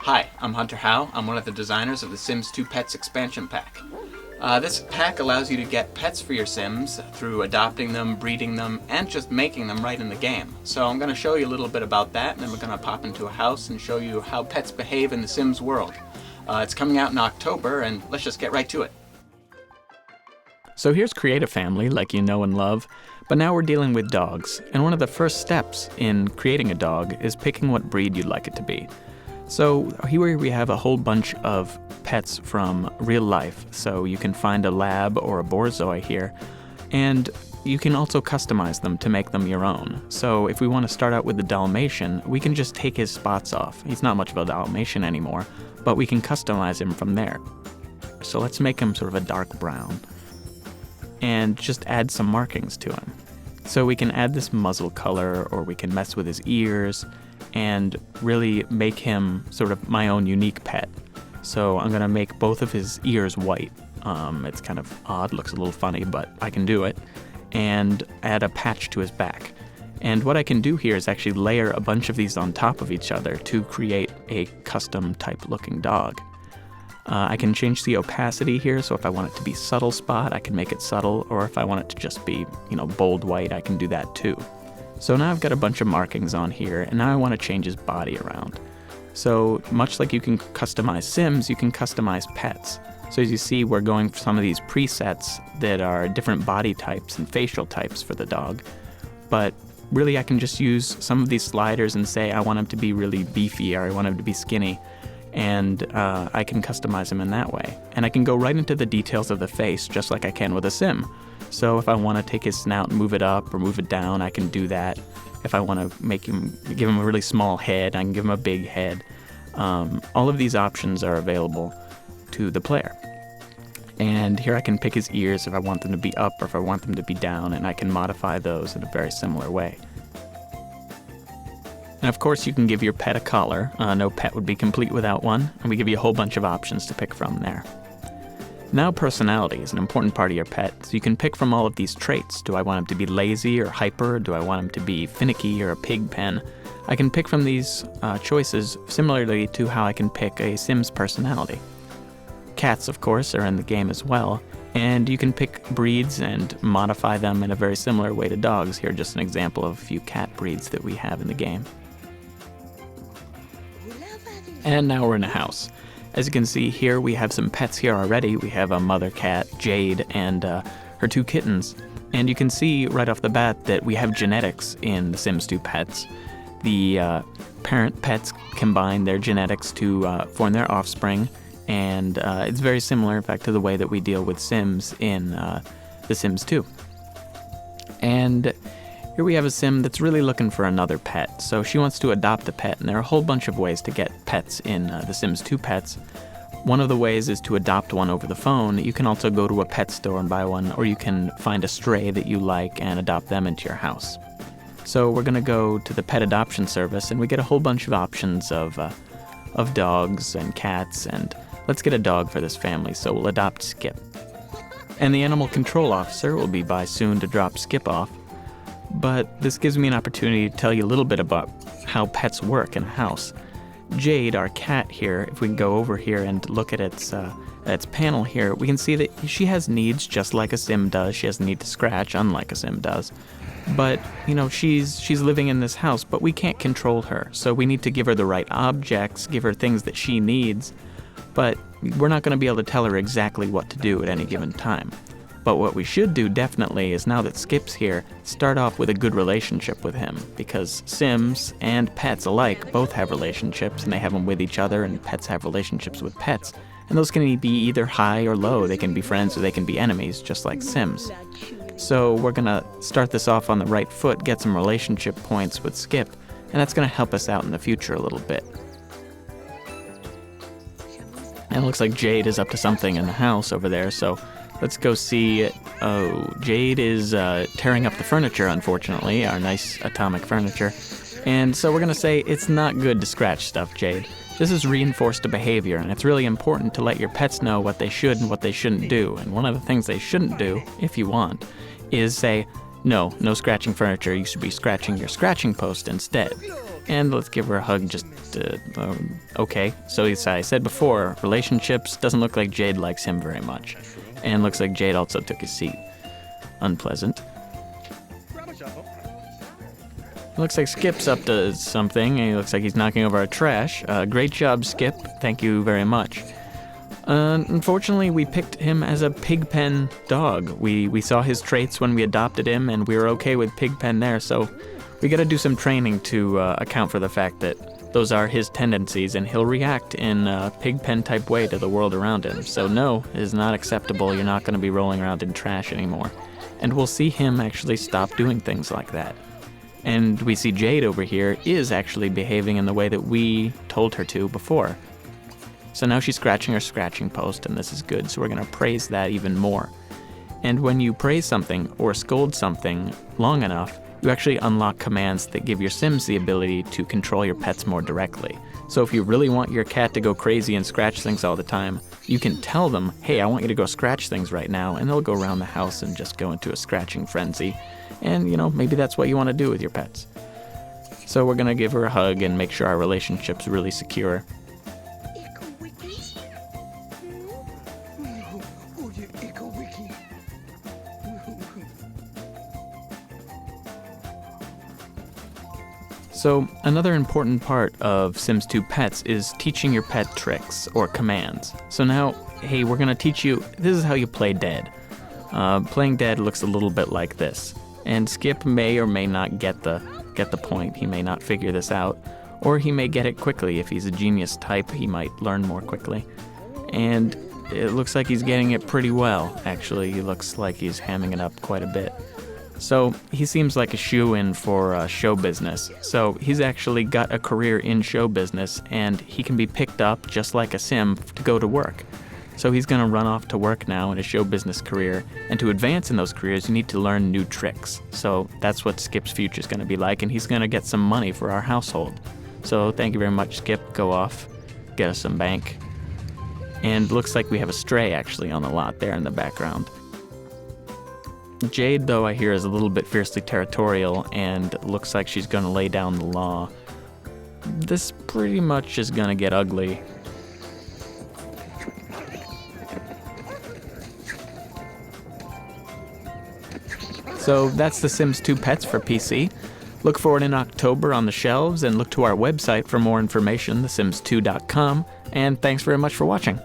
Hi, I'm Hunter Howe. I'm one of the designers of the Sims 2 Pets expansion pack. This pack allows you to get pets for your Sims through adopting them, breeding them, and just making them right in the game. So I'm going to show you a little bit about that, and then we're going to pop into a house and show you how pets behave in the Sims world. It's coming out in October, and let's just get right to it. So here's Create a Family, like you know and love, but now we're dealing with dogs, and one of the first steps in creating a dog is picking what breed you'd like it to be. So here we have a whole bunch of pets from real life, so you can find a lab or a borzoi here, and you can also customize them to make them your own. So if we want to start out with the Dalmatian, we can just take his spots off. He's not much of a Dalmatian anymore, but we can customize him from there. So let's make him sort of a dark brown, and just add some markings to him. So we can add this muzzle color, or we can mess with his ears, and really make him sort of my own unique pet. So I'm going to make both of his ears white. It's kind of odd, looks a little funny, but I can do it. And add a patch to his back. And what I can do here is actually layer a bunch of these on top of each other to create a custom type looking dog. I can change the opacity here, so if I want it to be subtle spot, I can make it subtle, or if I want it to just be, bold white, I can do that too. So now I've got a bunch of markings on here, and now I want to change his body around. So much like you can customize Sims, you can customize pets. So as you see, we're going for some of these presets that are different body types and facial types for the dog. But really I can just use some of these sliders and say I want him to be really beefy, or I want him to be skinny. And I can customize him in that way. And I can go right into the details of the face, just like I can with a Sim. So if I want to take his snout and move it up or move it down, I can do that. If I want to give him a really small head, I can give him a big head. All of these options are available to the player. And here I can pick his ears if I want them to be up or if I want them to be down, and I can modify those in a very similar way. And of course you can give your pet a collar. No pet would be complete without one, and we give you a whole bunch of options to pick from there. Now personality is an important part of your pet, so you can pick from all of these traits. Do I want him to be lazy or hyper? Do I want him to be finicky or a pig pen? I can pick from these choices similarly to how I can pick a Sim's personality. Cats, of course, are in the game as well, and you can pick breeds and modify them in a very similar way to dogs. Here, just an example of a few cat breeds that we have in the game. And now we're in a house. As you can see here, we have some pets here already. We have a mother cat, Jade, and her two kittens. And you can see right off the bat that we have genetics in the Sims 2 pets. The parent pets combine their genetics to form their offspring, and it's very similar, in fact, to the way that we deal with Sims in The Sims 2. And here we have a Sim that's really looking for another pet. So she wants to adopt a pet, and there are a whole bunch of ways to get pets in The Sims 2 pets. One of the ways is to adopt one over the phone. You can also go to a pet store and buy one, or you can find a stray that you like and adopt them into your house. So we're going to go to the pet adoption service, and we get a whole bunch of options of dogs and cats, and let's get a dog for this family, so we'll adopt Skip. And the animal control officer will be by soon to drop Skip off. But this gives me an opportunity to tell you a little bit about how pets work in a house. Jade, our cat here, if we can go over here and look at its panel here, we can see that she has needs just like a Sim does. She has a need to scratch, unlike a Sim does. But, she's living in this house, but we can't control her. So we need to give her the right objects, give her things that she needs. But we're not going to be able to tell her exactly what to do at any given time. But what we should do definitely is, now that Skip's here, start off with a good relationship with him, because Sims and pets alike both have relationships, and they have them with each other, and pets have relationships with pets. And those can be either high or low. They can be friends or they can be enemies, just like Sims. So we're going to start this off on the right foot, get some relationship points with Skip, and that's going to help us out in the future a little bit. And it looks like Jade is up to something in the house over there, so let's go see. Oh, Jade is tearing up the furniture, unfortunately, our nice atomic furniture. And so we're going to say it's not good to scratch stuff, Jade. This is reinforced behavior, and it's really important to let your pets know what they should and what they shouldn't do. And one of the things they shouldn't do, if you want, is say, no scratching furniture, you should be scratching your scratching post instead. And let's give her a hug just, okay. So as I said before, relationships, doesn't look like Jade likes him very much. And looks like Jade also took his seat. Unpleasant. Looks like Skip's up to something. He looks like he's knocking over our trash. Great job, Skip. Thank you very much. Unfortunately, we picked him as a pigpen dog. We saw his traits when we adopted him, and we were okay with pigpen there, so we gotta do some training to account for the fact that those are his tendencies, and he'll react in a pigpen-type way to the world around him. So no, it is not acceptable. You're not gonna be rolling around in trash anymore. And we'll see him actually stop doing things like that. And we see Jade over here is actually behaving in the way that we told her to before. So now she's scratching her scratching post, and this is good, so we're going to praise that even more. And when you praise something or scold something long enough, you actually unlock commands that give your Sims the ability to control your pets more directly. So if you really want your cat to go crazy and scratch things all the time, you can tell them, hey, I want you to go scratch things right now, and they'll go around the house and just go into a scratching frenzy. And, maybe that's what you want to do with your pets. So we're going to give her a hug and make sure our relationship's really secure. So another important part of Sims 2 Pets is teaching your pet tricks or commands. So now, hey, we're going to teach you, this is how you play dead. Playing dead looks a little bit like this. And Skip may or may not get the point. He may not figure this out. Or he may get it quickly. If he's a genius type, he might learn more quickly. And it looks like he's getting it pretty well, actually. He looks like he's hamming it up quite a bit. So he seems like a shoo-in for show business. So he's actually got a career in show business, and he can be picked up just like a Sim to go to work. So he's going to run off to work now in a show business career, and to advance in those careers, you need to learn new tricks. So that's what Skip's future is going to be like, and he's going to get some money for our household. So thank you very much, Skip. Go off, get us some bank. And looks like we have a stray actually on the lot there in the background. Jade, though, I hear is a little bit fiercely territorial, and looks like she's going to lay down the law. This pretty much is going to get ugly. So that's The Sims 2 Pets for PC. Look for it in October on the shelves, and look to our website for more information, thesims2.com, and thanks very much for watching.